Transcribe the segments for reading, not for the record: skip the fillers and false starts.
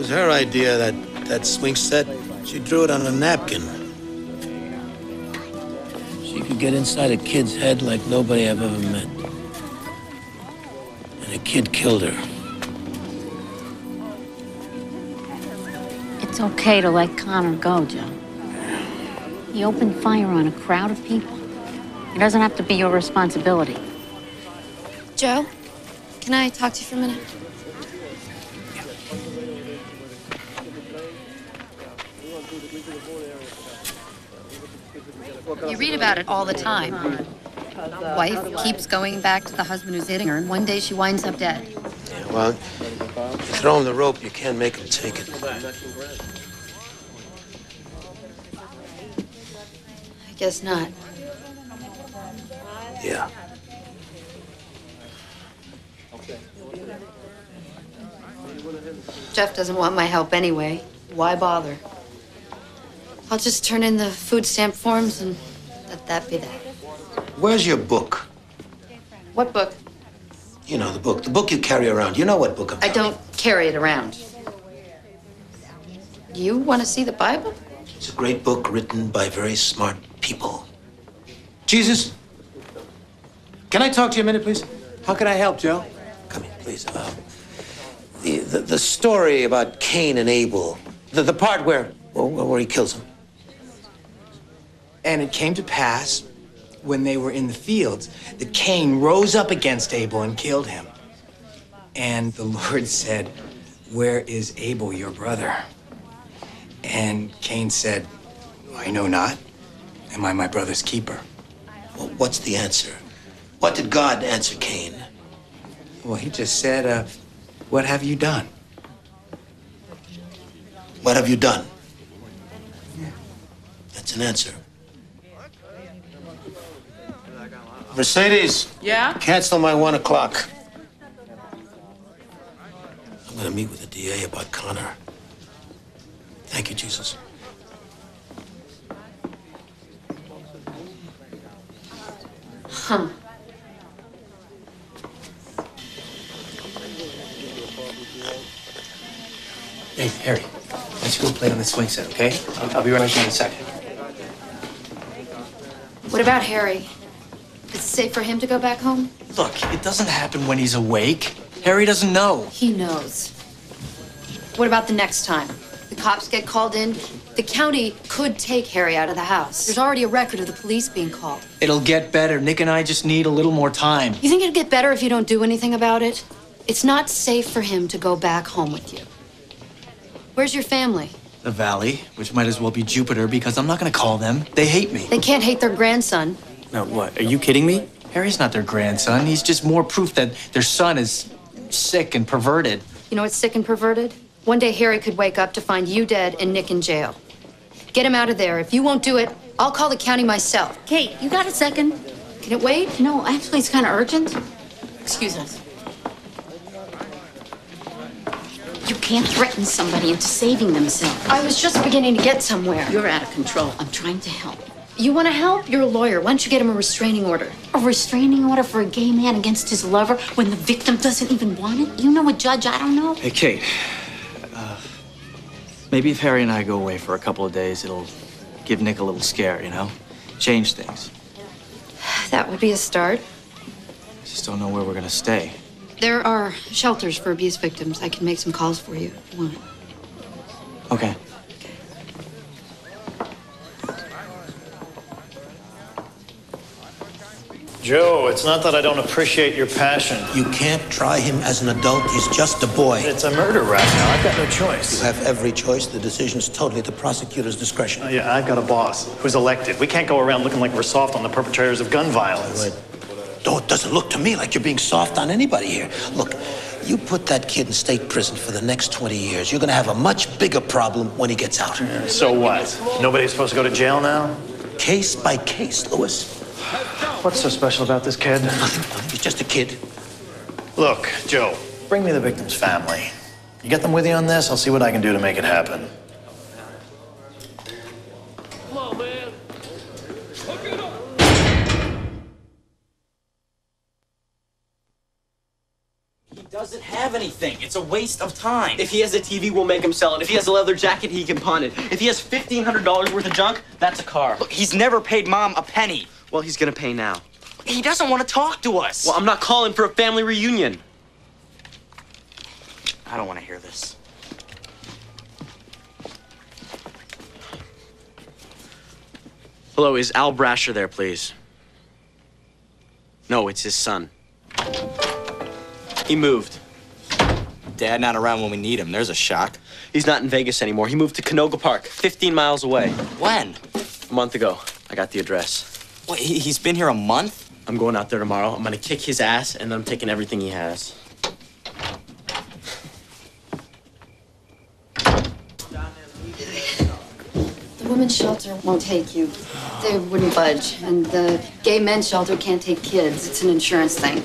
was her idea, that swing set. She drew it on a napkin. She could get inside a kid's head like nobody I've ever met. And a kid killed her. It's okay to let Connor go, Joe. He opened fire on a crowd of people. It doesn't have to be your responsibility. Joe, can I talk to you for a minute? You read about it all the time. Wife keeps going back to the husband who's hitting her, and one day she winds up dead. Yeah, well, you throw him the rope, you can't make him take it. I guess not. Yeah. Jeff doesn't want my help anyway. Why bother? I'll just turn in the food stamp forms and let that be that. Where's your book? What book? You know, the book. The book you carry around. You know what book I'm I talking don't carry it around. You want to see the Bible? It's a great book written by very smart people. Jesus? Can I talk to you a minute, please? How can I help, Joe? Come in, please. The story about Cain and Abel. The part where he kills him. And it came to pass, when they were in the fields, that Cain rose up against Abel and killed him. And the Lord said, "Where is Abel, your brother?" And Cain said, "I know not. Am I my brother's keeper?" Well, what's the answer? What did God answer Cain? Well, he just said, "What have you done?" What have you done? That's an answer. Mercedes. Yeah? Cancel my 1 o'clock. I'm going to meet with the DA about Connor. Thank you, Jesus. Huh. Hey, Harry, let's go play on the swing set, okay? I'll be right back in a second. What about Harry? Is it safe for him to go back home? Look, it doesn't happen when he's awake. Harry doesn't know. He knows. What about the next time? The cops get called in. The county could take Harry out of the house. There's already a record of the police being called. It'll get better. Nick and I just need a little more time. You think it'll get better if you don't do anything about it? It's not safe for him to go back home with you. Where's your family? The Valley, which might as well be Jupiter, because I'm not gonna call them. They hate me. They can't hate their grandson. No, what? Are you kidding me? Harry's not their grandson. He's just more proof that their son is sick and perverted. You know what's sick and perverted? One day Harry could wake up to find you dead and Nick in jail. Get him out of there. If you won't do it, I'll call the county myself. Kate, you got a second? Can it wait? No, actually, it's kind of urgent. Excuse us. You can't threaten somebody into saving themselves. I was just beginning to get somewhere. You're out of control. I'm trying to help. You want to help? You're a lawyer. Why don't you get him a restraining order? A restraining order for a gay man against his lover when the victim doesn't even want it? You know a judge I don't know? Hey, Kate. Maybe if Harry and I go away for a couple of days, it'll give Nick a little scare, you know? Change things. That would be a start. I just don't know where we're gonna stay. There are shelters for abuse victims. I can make some calls for you if you want. Okay. Joe, it's not that I don't appreciate your passion. You can't try him as an adult. He's just a boy. It's a murder right now. I've got no choice. You have every choice. The decision's totally at the prosecutor's discretion. Oh, yeah, I've got a boss who's elected. We can't go around looking like we're soft on the perpetrators of gun violence. No, it doesn't look to me like you're being soft on anybody here. Look, you put that kid in state prison for the next 20 years. You're going to have a much bigger problem when he gets out. Yeah, so what? Nobody's supposed to go to jail now? Case by case, Louis. What's so special about this kid? Nothing. He's just a kid. Look, Joe, bring me the victim's family. You get them with you on this, I'll see what I can do to make it happen. Come on, man. Hook it up. doesn't have anything. It's a waste of time. If he has a TV, we'll make him sell it. If he has a leather jacket, he can pawn it. If he has $1,500 worth of junk, that's a car. Look, he's never paid Mom a penny. Well, he's gonna pay now. He doesn't want to talk to us. Well, I'm not calling for a family reunion. I don't want to hear this. Hello, is Al Brashaur there, please? No, it's his son. He moved. Dad not around when we need him. There's a shock. He's not in Vegas anymore. He moved to Canoga Park, 15 miles away. When? A month ago. I got the address. What, he's been here a month? I'm going out there tomorrow. I'm gonna kick his ass, and then I'm taking everything he has. The women's shelter won't take you. They wouldn't budge. And the gay men's shelter can't take kids. It's an insurance thing.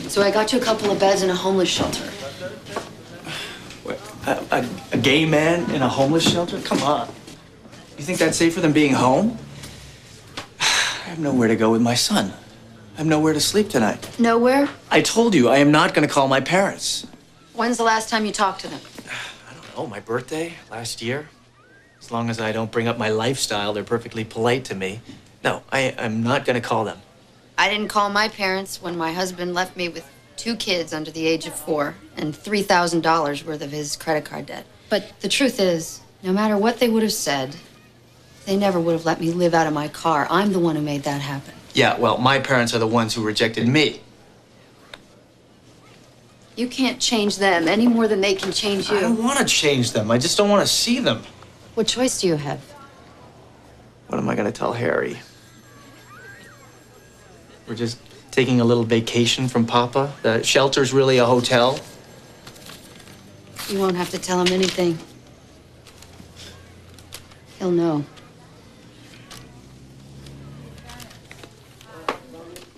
So I got you a couple of beds in a homeless shelter. What, a gay man in a homeless shelter? Come on. You think that's safer than being home? I have nowhere to go with my son. I have nowhere to sleep tonight. Nowhere? I told you, I am not going to call my parents. When's the last time you talked to them? I don't know, my birthday last year. As long as I don't bring up my lifestyle, they're perfectly polite to me. No, I'm not going to call them. I didn't call my parents when my husband left me with 2 kids under the age of 4 and $3,000 worth of his credit card debt. But the truth is, no matter what they would have said, they never would have let me live out of my car. I'm the one who made that happen. Yeah, well, my parents are the ones who rejected me. You can't change them any more than they can change you. I don't want to change them. I just don't want to see them. What choice do you have? What am I going to tell Harry? We're just taking a little vacation from Papa? The shelter's really a hotel? You won't have to tell him anything. He'll know.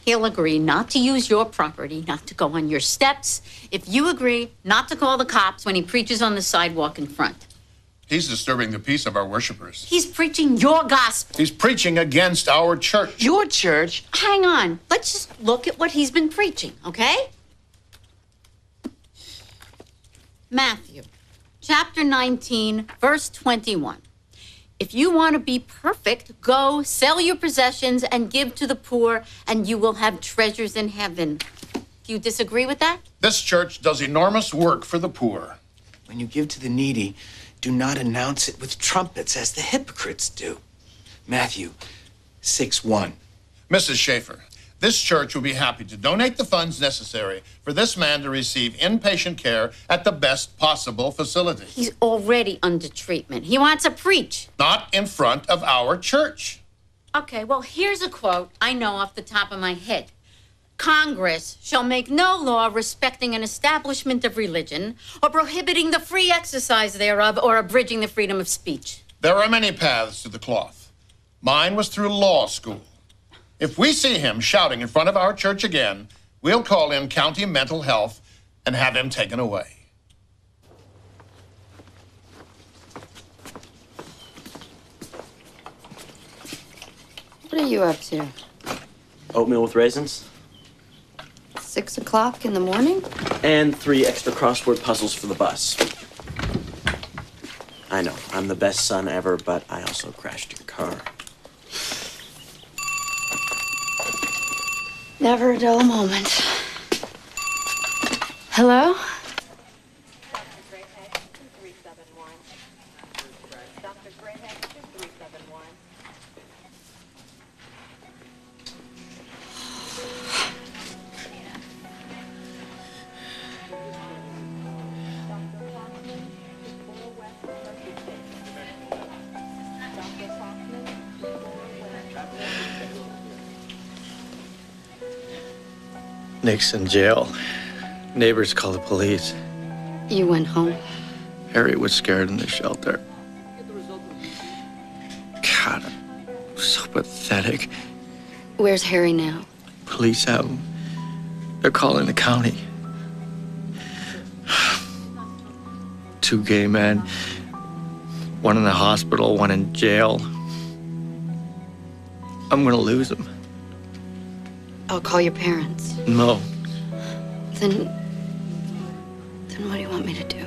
He'll agree not to use your property, not to go on your steps, if you agree not to call the cops when he preaches on the sidewalk in front. He's disturbing the peace of our worshipers. He's preaching your gospel. He's preaching against our church. Your church? Hang on. Let's just look at what he's been preaching, okay? Matthew, chapter 19, verse 21. If you want to be perfect, go sell your possessions and give to the poor, and you will have treasures in heaven. Do you disagree with that? This church does enormous work for the poor. When you give to the needy, do not announce it with trumpets as the hypocrites do. Matthew 6:1. Mrs. Schaefer, this church will be happy to donate the funds necessary for this man to receive inpatient care at the best possible facility. He's already under treatment. He wants to preach. Not in front of our church. Okay, well, here's a quote I know off the top of my head. Congress shall make no law respecting an establishment of religion or prohibiting the free exercise thereof or abridging the freedom of speech. There are many paths to the cloth. Mine was through law school. If we see him shouting in front of our church again, we'll call in county mental health and have him taken away. What are you up to? Oatmeal with raisins. 6 o'clock in the morning? And 3 extra crossword puzzles for the bus. I know, I'm the best son ever, but I also crashed your car. Never a dull moment. Hello? Nick's in jail. Neighbors call the police. You went home. Harry was scared in the shelter. God, so pathetic. Where's Harry now? Police have him. They're calling the county. 2 gay men. 1 in the hospital, 1 in jail. I'm gonna lose them. I'll call your parents. No. Then want me to do?